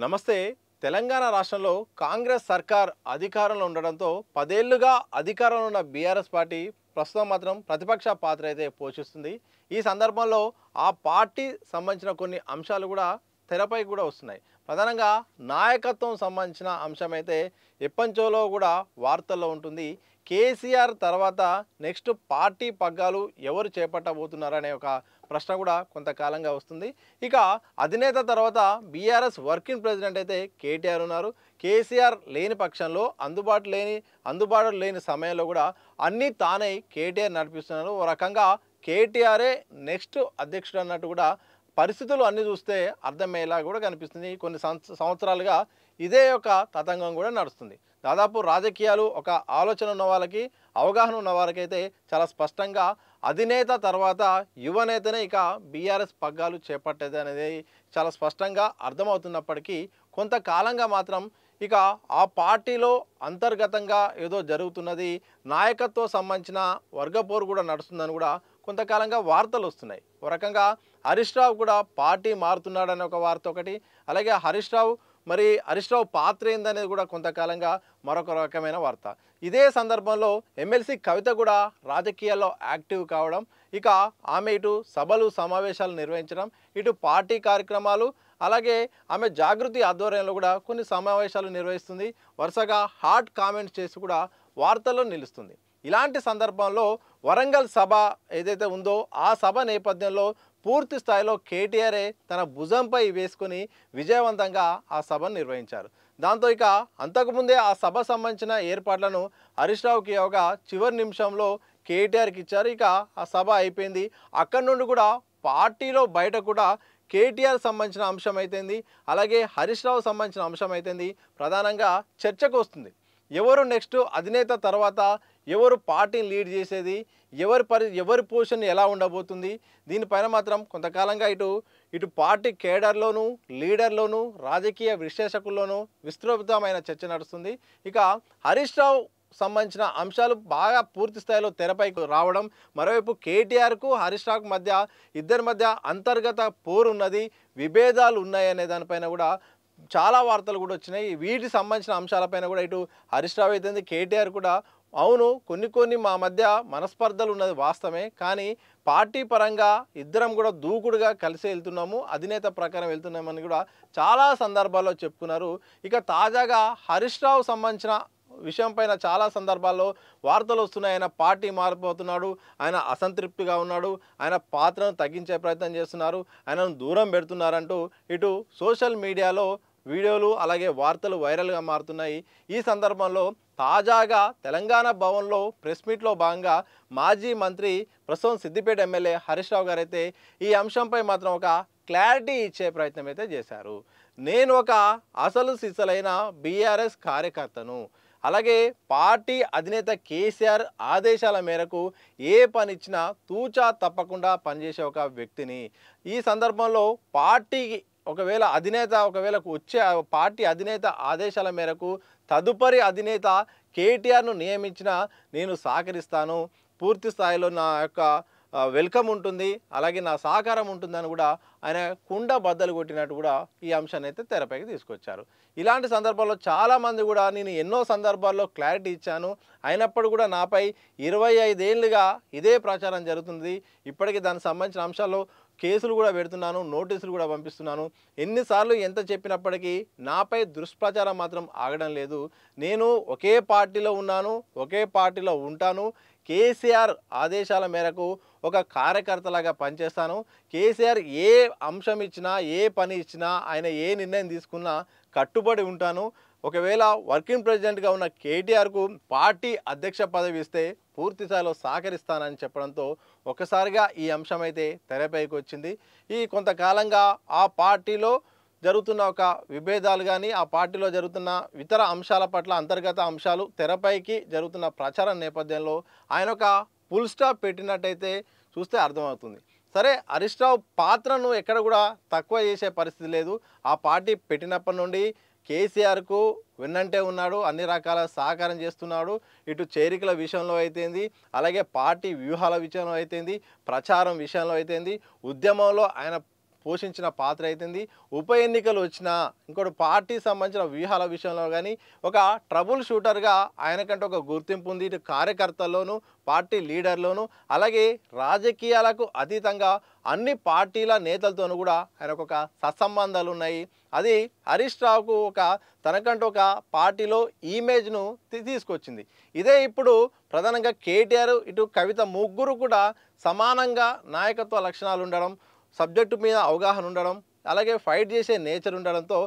నమస్తే. తెలంగాణ రాష్ట్రంలో కాంగ్రెస్ సర్కార్ అధికారంలో ఉండడంతో 10 ఏళ్లుగా అధికారంలో ఉన్న బీఆర్ఎస్ పార్టీ ప్రస్తుతం మాత్రం ప్రతిపక్ష పాత్ర అయితే పోషిస్తుంది. ఈ సందర్భంలో ఆ పార్టీ సంబంధించిన కొన్ని అంశాలు కూడా తెరపై కూడా వస్తున్నాయి. ప్రధానంగా నాయకత్వం సంబంధించిన అంశం అయితే ఎప్పంచోలో కూడా వార్తల్లో ఉంటుంది. కేసీఆర్ తర్వాత నెక్స్ట్ పార్టీ పగ్గాలు ఎవరు చేపట్టబోతున్నారనే ఒక ప్రశ్న కూడా కొంతకాలంగా వస్తుంది. ఇక అధినేత తర్వాత బీఆర్ఎస్ వర్కింగ్ ప్రెసిడెంట్ అయితే కేటీఆర్ ఉన్నారు. కేసీఆర్ లేని పక్షంలో అందుబాటులో లేని సమయంలో కూడా అన్నీ తానే కేటీఆర్ నడిపిస్తున్నారు. ఓ రకంగా కేటీఆరే నెక్స్ట్ అధ్యక్షుడు అన్నట్టు కూడా పరిస్థితులు అన్నీ చూస్తే అర్థమయ్యేలా కూడా కనిపిస్తుంది. కొన్ని సంవత్సరాలుగా ఇదే ఒక తతంగం కూడా నడుస్తుంది. దాదాపు రాజకీయాలు ఒక ఆలోచన ఉన్న వాళ్ళకి, అవగాహన ఉన్న వారికైతే చాలా స్పష్టంగా అధినేత తర్వాత యువనేతనే ఇక బీఆర్ఎస్ పగ్గాలు చేపట్టేది అనేది చాలా స్పష్టంగా అర్థమవుతున్నప్పటికీ కొంతకాలంగా మాత్రం ఇక ఆ పార్టీలో అంతర్గతంగా ఏదో జరుగుతున్నది, నాయకత్వం సంబంధించిన వర్గపోరు కూడా నడుస్తుందని కూడా కొంతకాలంగా వార్తలు వస్తున్నాయి. ఒక రకంగా హరీష్ రావు కూడా పార్టీ మారుతున్నాడనే ఒక వార్త ఒకటి, అలాగే హరీష్ రావు పాత్ర ఏందనేది కూడా కొంతకాలంగా మరొక రకమైన వార్త. ఇదే సందర్భంలో ఎమ్మెల్సీ కవిత కూడా రాజకీయాల్లో యాక్టివ్ కావడం, ఇక ఆమె ఇటు సభలు సమావేశాలు నిర్వహించడం, ఇటు పార్టీ కార్యక్రమాలు, అలాగే ఆమె జాగృతి ఆధ్వర్యంలో కూడా కొన్ని సమావేశాలు నిర్వహిస్తుంది. వరుసగా హాట్ కామెంట్స్ చేసి కూడా వార్తల్లో నిలుస్తుంది. ఇలాంటి సందర్భంలో వరంగల్ సభ ఏదైతే ఉందో ఆ సభ నేపథ్యంలో పూర్తి స్థాయిలో కేటీఆరే తన భుజంపై వేసుకొని విజయవంతంగా ఆ సభను నిర్వహించారు. దాంతో ఇక అంతకుముందే ఆ సభ సంబంధించిన ఏర్పాట్లను హరీష్ రావుకి ఒక చివరి నిమిషంలో కేటీఆర్కి ఇచ్చారు. ఇక ఆ సభ అయిపోయింది. అక్కడి నుండి కూడా పార్టీలో బయట కూడా కేటీఆర్ సంబంధించిన అంశం అయితేంది, అలాగే హరీష్ రావు సంబంధించిన అంశం అయితేంది ప్రధానంగా చర్చకు వస్తుంది. ఎవరు నెక్స్ట్ అధినేత తర్వాత ఎవరు పార్టీని లీడ్ చేసేది, ఎవరి పొజిషన్ ఎలా ఉండబోతుంది, దీనిపైన మాత్రం కొంతకాలంగా ఇటు పార్టీ కేడర్లోనూ, లీడర్లోనూ, రాజకీయ విశ్లేషకుల్లోనూ విస్తృతమైన చర్చ నడుస్తుంది. ఇక హరీష్ రావు సంబంధించిన అంశాలు బాగా పూర్తి స్థాయిలో తెరపైకి రావడం, మరోవైపు కేటీఆర్కు హరీష్ రావుకు ఇద్దరి మధ్య అంతర్గత పోరు ఉన్నది, విభేదాలు ఉన్నాయనే దానిపైన కూడా చాలా వార్తలు కూడా వచ్చినాయి. వీటికి సంబంధించిన అంశాలపైన కూడా ఇటు హరీష్ రావు అయితే కేటీఆర్ కూడా అవును కొన్ని మా మధ్య మనస్పర్ధలు ఉన్నది వాస్తవమే, కానీ పార్టీ పరంగా ఇద్దరం కూడా దూకుడుగా కలిసి వెళ్తున్నాము, అధినేత ప్రకారం వెళ్తున్నామని కూడా చాలా సందర్భాల్లో చెప్పుకున్నారు. ఇక తాజాగా హరీష్ రావు సంబంధించిన విషయం పైన చాలా సందర్భాల్లో వార్తలు వస్తున్నాయి. ఆయన పార్టీ మారిపోతున్నాడు, ఆయన అసంతృప్తిగా ఉన్నాడు, ఆయన పాత్రను తగ్గించే ప్రయత్నం చేస్తున్నారు, ఆయనను దూరం పెడుతున్నారంటూ ఇటు సోషల్ మీడియాలో వీడియోలు అలాగే వార్తలు వైరల్గా మారుతున్నాయి. ఈ సందర్భంలో తాజాగా తెలంగాణ భవన్లో ప్రెస్ మీట్లో భాగంగా మాజీ మంత్రి ప్రస్తుతం సిద్దిపేట ఎమ్మెల్యే హరీష్ రావు గారు అయితే ఈ అంశంపై మాత్రం ఒక క్లారిటీ ఇచ్చే ప్రయత్నం అయితే చేశారు. నేను ఒక అసలు సిసలైన బీఆర్ఎస్ కార్యకర్తను, అలాగే పార్టీ అధినేత కేసీఆర్ ఆదేశాల మేరకు ఏ పని ఇచ్చినా తూచా తప్పకుండా పనిచేసే ఒక వ్యక్తిని. ఈ సందర్భంలో పార్టీకి ఒకవేళ వచ్చే పార్టీ అధినేత ఆదేశాల మేరకు తదుపరి అధినేత కేటీఆర్ను నియమించిన నేను సహకరిస్తాను, పూర్తి స్థాయిలో నా యొక్క వెల్కమ్ ఉంటుంది, అలాగే నా సహకారం ఉంటుందని కూడా ఆయన కుండ బద్దలు కొట్టినట్టు కూడా ఈ అంశాన్ని అయితే తెరపైకి తీసుకొచ్చారు. ఇలాంటి సందర్భాల్లో చాలామంది కూడా నేను ఎన్నో సందర్భాల్లో క్లారిటీ ఇచ్చాను, అయినప్పుడు కూడా నాపై 25 ఏళ్ళుగా ఇదే ప్రచారం జరుగుతుంది, ఇప్పటికీ దానికి సంబంధించిన అంశాల్లో కేసులు కూడా పెడుతున్నాను, నోటీసులు కూడా పంపిస్తున్నాను, ఎన్నిసార్లు ఎంత చెప్పినప్పటికీ నాపై దుష్ప్రచారం మాత్రం ఆగడం లేదు. నేను ఒకే పార్టీలో ఉన్నాను, ఒకే పార్టీలో ఉంటాను, కేసీఆర్ ఆదేశాల మేరకు ఒక కార్యకర్తలాగా పనిచేస్తాను, కేసీఆర్ ఏ అంశం ఇచ్చినా ఏ పని ఇచ్చినా ఆయన ఏ నిర్ణయం తీసుకున్నా కట్టుబడి ఉంటాను, ఒకవేళ వర్కింగ్ ప్రెసిడెంట్గా ఉన్న కేటీఆర్కు పార్టీ అధ్యక్ష పదవి ఇస్తే పూర్తి స్థాయిలో సహకరిస్తానని చెప్పడంతో ఒకసారిగా ఈ అంశం అయితే తెరపైకి వచ్చింది. ఈ కొంతకాలంగా ఆ పార్టీలో జరుగుతున్న ఒక విభేదాలు కానీ, ఆ పార్టీలో జరుగుతున్న ఇతర అంశాల పట్ల అంతర్గత అంశాలు తెరపైకి జరుగుతున్న ప్రచారం నేపథ్యంలో ఆయన ఒక ఫుల్ స్టాప్ పెట్టినట్టయితే చూస్తే అర్థమవుతుంది. సరే, హరీష్ రావు పాత్రను ఎక్కడ కూడా తక్కువ చేసే పరిస్థితి లేదు. ఆ పార్టీ పెట్టినప్పటి నుండి కేసీఆర్కు వెన్నంటే ఉన్నాడు, అన్ని రకాల సహకారం చేస్తున్నాడు, ఇటు చేరికల విషయంలో అయితేంది, అలాగే పార్టీ వ్యూహాల విషయంలో అయితేంది, ప్రచారం విషయంలో అయితేంది, ఉద్యమంలో ఆయన పోషించిన పాత్ర అయితుంది. ఉప ఎన్నికలు వచ్చినా ఇంకోటి పార్టీ సంబంధించిన వ్యూహాల విషయంలో కానీ ఒక ట్రబుల్ షూటర్గా ఆయనకంటే ఒక గుర్తింపు ఉంది. ఇటు కార్యకర్తల్లోనూ పార్టీ లీడర్లోనూ అలాగే రాజకీయాలకు అతీతంగా అన్ని పార్టీల నేతలతోనూ కూడా ఆయనకు ఒక సత్సంబంధాలు ఉన్నాయి. అది హరీష్ రావుకు ఒక తనకంటూ ఒక పార్టీలో ఇమేజ్ను తీసుకొచ్చింది. ఇదే ఇప్పుడు ప్రధానంగా కేటీఆర్ ఇటు కవిత ముగ్గురు కూడా సమానంగా నాయకత్వ లక్షణాలు ఉండడం, సబ్జెక్టు మీద అవగాహన ఉండడం, అలాగే ఫైట్ చేసే నేచర్ ఉండడంతో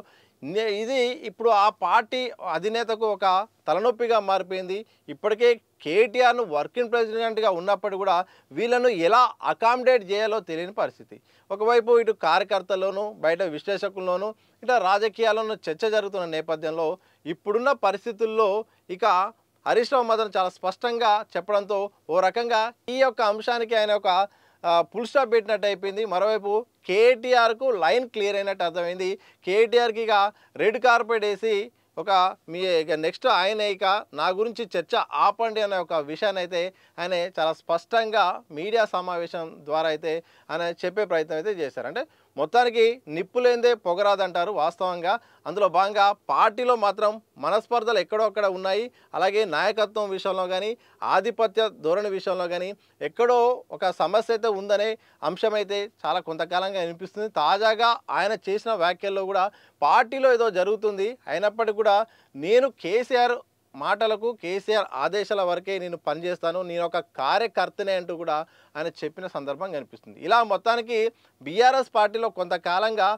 ఇది ఇప్పుడు ఆ పార్టీ అధినేతకు ఒక తలనొప్పిగా మారిపోయింది. ఇప్పటికే కేటీఆర్ను వర్కింగ్ ప్రెసిడెంట్గా ఉన్నప్పటికీ కూడా వీళ్ళను ఎలా అకామిడేట్ చేయాలో తెలియని పరిస్థితి. ఒకవైపు ఇటు కార్యకర్తల్లోనూ బయట విశ్లేషకుల్లోనూ ఇటు రాజకీయాల్లోనూ చర్చ జరుగుతున్న నేపథ్యంలో ఇప్పుడున్న పరిస్థితుల్లో ఇక హరీష్ రావు మాత్రం చాలా స్పష్టంగా చెప్పడంతో ఓ రకంగా ఈ యొక్క అంశానికి ఆయన ఒక ఫుల్ స్టాప్ పెట్టినట్టు అయిపోయింది. మరోవైపు కేటీఆర్కు లైన్ క్లియర్ అయినట్టు అర్థమైంది. కేటీఆర్కి ఇక రెడ్ కార్పెట్ వేసి ఒక మీ ఇక నెక్స్ట్ ఆయన ఇక నా గురించి చర్చ ఆపండి అనే ఒక విషయాన్ని అయితే ఆయన చాలా స్పష్టంగా మీడియా సమావేశం ద్వారా అయితే ఆయన చెప్పే ప్రయత్నం అయితే చేశారు. అంటే మొత్తానికి నిప్పులేందే పొగరాదంటారు వాస్తవంగా. అందులో భాగంగా పార్టీలో మాత్రం మనస్పర్ధలు ఎక్కడో అక్కడ ఉన్నాయి. అలాగే నాయకత్వం విషయంలో కానీ ఆధిపత్య ధోరణి విషయంలో కానీ ఎక్కడో ఒక సమస్య అయితే ఉందనే అంశం అయితే చాలా కొంతకాలంగా అనిపిస్తుంది. తాజాగా ఆయన చేసిన వ్యాఖ్యల్లో కూడా పార్టీలో ఏదో జరుగుతుంది, అయినప్పటికీ కూడా నేను కేసీఆర్ మాటలకు కేసీఆర్ ఆదేశాల వరకే నేను పనిచేస్తాను, నేను ఒక కార్యకర్తనే అంటూ కూడా ఆయన చెప్పిన సందర్భం కనిపిస్తుంది. ఇలా మొత్తానికి బీఆర్ఎస్ పార్టీలో కొంతకాలంగా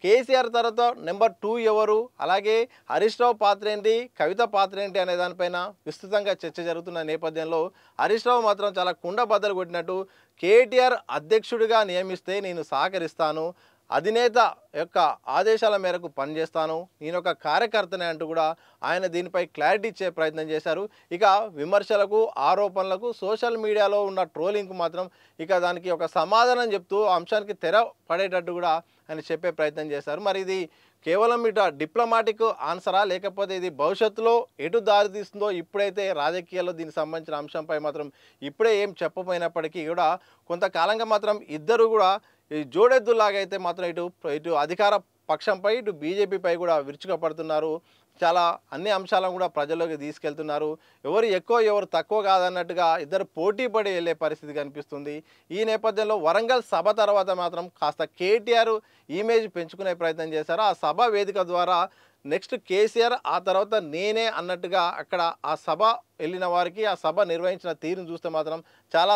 కేసీఆర్ తర్వాత నెంబర్ 2 ఎవరు, అలాగే హరీష్ రావు పాత్ర ఏంటి, కవిత పాత్ర ఏంటి అనే దానిపైన విస్తృతంగా చర్చ జరుగుతున్న నేపథ్యంలో హరీష్ రావు మాత్రం చాలా కుండబద్దలు కొట్టినట్టు కేటీఆర్ అధ్యక్షుడిగా నియమిస్తే నేను సహకరిస్తాను, అధినేత యొక్క ఆదేశాల మేరకు పనిచేస్తాను, నేను ఒక కార్యకర్తనే అంటూ కూడా ఆయన దీనిపై క్లారిటీ ఇచ్చే ప్రయత్నం చేశారు. ఇక విమర్శలకు ఆరోపణలకు సోషల్ మీడియాలో ఉన్న ట్రోలింగ్కు మాత్రం ఇక దానికి ఒక సమాధానం చెప్తూ అంశానికి తెర పడేటట్టు కూడా ఆయన చెప్పే ప్రయత్నం చేశారు. మరి ఇది కేవలం ఇటు డిప్లొమాటిక్ ఆన్సరా, లేకపోతే ఇది భవిష్యత్తులో ఎటు దారితీస్తుందో ఇప్పుడైతే రాజకీయాల్లో దీనికి సంబంధించిన అంశంపై మాత్రం ఇప్పుడే ఏం చెప్పపోయినప్పటికీ కూడా కొంతకాలంగా మాత్రం ఇద్దరు కూడా ఈ జోడెద్దులాగా అయితే మాత్రం ఇటు అధికార పక్షంపై ఇటు బీజేపీపై కూడా విరుచుకపడుతున్నారు. చాలా అన్ని అంశాలను కూడా ప్రజల్లోకి తీసుకెళ్తున్నారు. ఎవరు ఎక్కువ ఎవరు తక్కువ కాదన్నట్టుగా ఇద్దరు పోటీ పడి వెళ్ళే పరిస్థితి కనిపిస్తుంది. ఈ నేపథ్యంలో వరంగల్ సభ తర్వాత మాత్రం కాస్త కేటీఆర్ ఇమేజ్ పెంచుకునే ప్రయత్నం చేశారు. ఆ సభ వేదిక ద్వారా నెక్స్ట్ కేసీఆర్, ఆ తర్వాత నేనే అన్నట్టుగా అక్కడ ఆ సభ వెళ్ళిన వారికి ఆ సభ నిర్వహించిన తీరును చూస్తే మాత్రం చాలా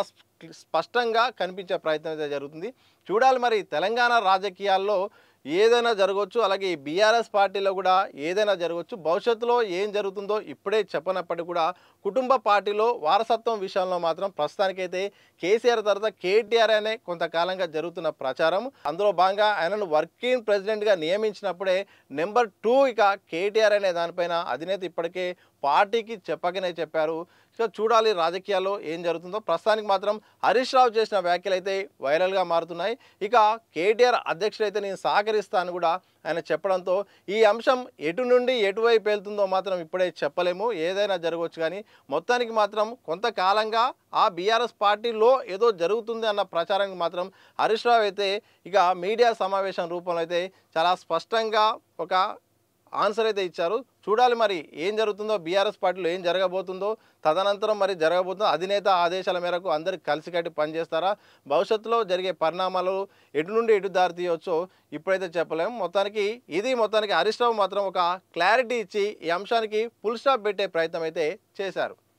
స్పష్టంగా కనిపించే ప్రయత్నం అయితే జరుగుతుంది. చూడాలి మరి తెలంగాణ రాజకీయాల్లో ఏదైనా జరగవచ్చు, అలాగే ఈ బీఆర్ఎస్ పార్టీలో కూడా ఏదైనా జరగవచ్చు. భవిష్యత్తులో ఏం జరుగుతుందో ఇప్పుడే చెప్పనప్పటికీ కూడా కుటుంబ పార్టీలో వారసత్వం విషయంలో మాత్రం ప్రస్తుతానికైతే కేసీఆర్ తర్వాత కేటీఆర్ అనే కొంతకాలంగా జరుగుతున్న ప్రచారం. అందులో భాగంగా ఆయనను వర్కింగ్ ప్రెసిడెంట్గా నియమించినప్పుడే నెంబర్ 2 ఇక కేటీఆర్ అనే దానిపైన అధినేత ఇప్పటికే పార్టీకి చెప్పకనే చెప్పారు. ఇక చూడాలి రాజకీయాల్లో ఏం జరుగుతుందో. ప్రస్తుతానికి మాత్రం హరీష్ రావు చేసిన వ్యాఖ్యలు అయితే వైరల్గా మారుతున్నాయి. ఇక కేటీఆర్ అధ్యక్షుడైతే నేను సహకరిస్తాను కూడా ఆయన చెప్పడంతో ఈ అంశం ఎటు నుండి ఎటువైపు వెళ్తుందో మాత్రం ఇప్పుడే చెప్పలేము, ఏదైనా జరగవచ్చు. కానీ మొత్తానికి మాత్రం కొంతకాలంగా ఆ బీఆర్ఎస్ పార్టీలో ఏదో జరుగుతుంది అన్న ప్రచారానికి మాత్రం హరీష్ రావు అయితే ఇక మీడియా సమావేశం రూపంలో అయితే చాలా స్పష్టంగా ఒక ఆన్సర్ అయితే ఇచ్చారు. చూడాలి మరి ఏం జరుగుతుందో, బీఆర్ఎస్ పార్టీలో ఏం జరగబోతుందో, తదనంతరం మరి జరగబోతుందో, అధినేత ఆదేశాల మేరకు అందరికి కలిసికట్టి పనిచేస్తారా, భవిష్యత్తులో జరిగే పరిణామాలు ఎటు నుండి ఎటు దారి తీయవచ్చో ఇప్పుడైతే చెప్పలేము. మొత్తానికి హరీష్ రావు మాత్రం ఒక క్లారిటీ ఇచ్చి ఈ అంశానికి ఫుల్ స్టాప్ పెట్టే ప్రయత్నం అయితే చేశారు.